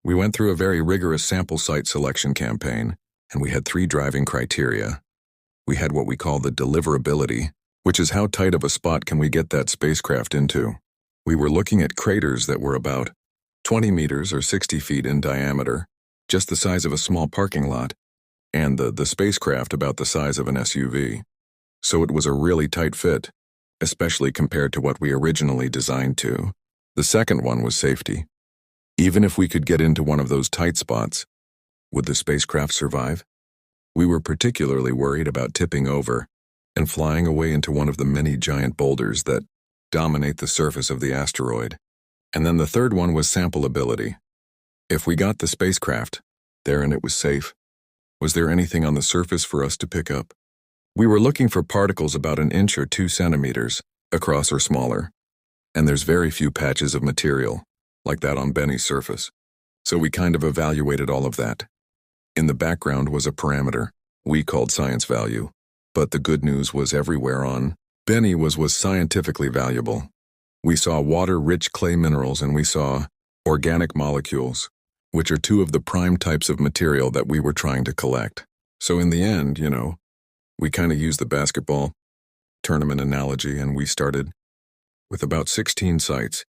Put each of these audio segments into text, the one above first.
We went through a very rigorous sample site selection campaign, and we had 3 driving criteria. We had what we call the deliverability, which is how tight of a spot can we get that spacecraft into. We were looking at craters that were about 20 meters or 60 feet in diameter, just the size of a small parking lot, and the spacecraft about the size of an SUV. So it was a really tight fit, especially compared to what we originally designed to. The second one was safety. Even if we could get into one of those tight spots, would the spacecraft survive? We were particularly worried about tipping over and flying away into one of the many giant boulders that dominate the surface of the asteroid. And then the third one was sampleability. If we got the spacecraft there and it was safe, was there anything on the surface for us to pick up? We were looking for particles about 1 inch or 2 centimeters across or smaller, and there's very few patches of material like that on Bennu's surface. So we kind of evaluated all of that. In the background was a parameter we called science value, but the good news was everywhere on Bennu was scientifically valuable. We saw water-rich clay minerals and we saw organic molecules, which are 2 of the prime types of material that we were trying to collect. So in the end, we kind of used the basketball tournament analogy, and we started with about 16 sites.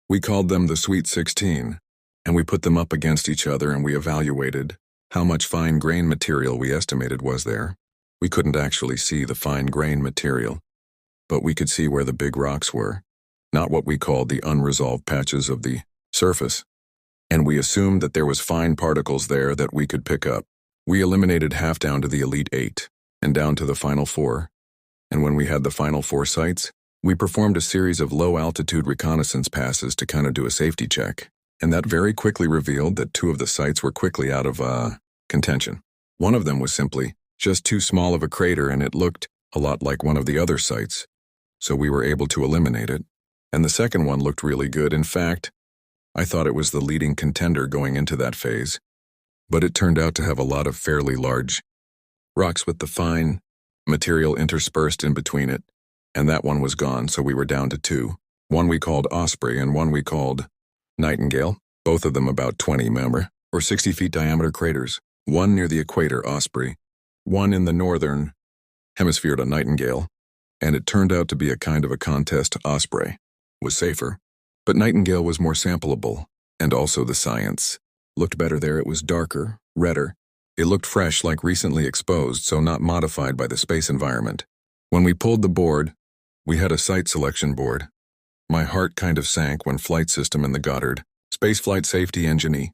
We called them the Sweet 16, and we put them up against each other and we evaluated how much fine grain material we estimated was there. We couldn't actually see the fine grain material, but we could see where the big rocks were, not what we called the unresolved patches of the surface. And we assumed that there was fine particles there that we could pick up. We eliminated half down to the elite 8 and down to the final 4. And when we had the final 4 sites, we performed a series of low-altitude reconnaissance passes to kind of do a safety check. And that very quickly revealed that 2 of the sites were quickly out of contention. One of them was simply just too small of a crater, and it looked a lot like one of the other sites, so we were able to eliminate it. And the second one looked really good. In fact, I thought it was the leading contender going into that phase, but it turned out to have a lot of fairly large rocks with the fine material interspersed in between it, and that one was gone, so we were down to 2. One we called Osprey and one we called Nightingale, both of them about 20 or 60 feet diameter craters, one near the equator, Osprey, one in the northern hemisphere to Nightingale, and it turned out to be a kind of a contest. Osprey was safer, but Nightingale was more sampleable, and also the science looked better there. It was darker, redder. It looked fresh, like recently exposed, so not modified by the space environment. When we pulled the board, we had a site selection board. My heart kind of sank when Flight System and the Goddard Spaceflight Safety Engineer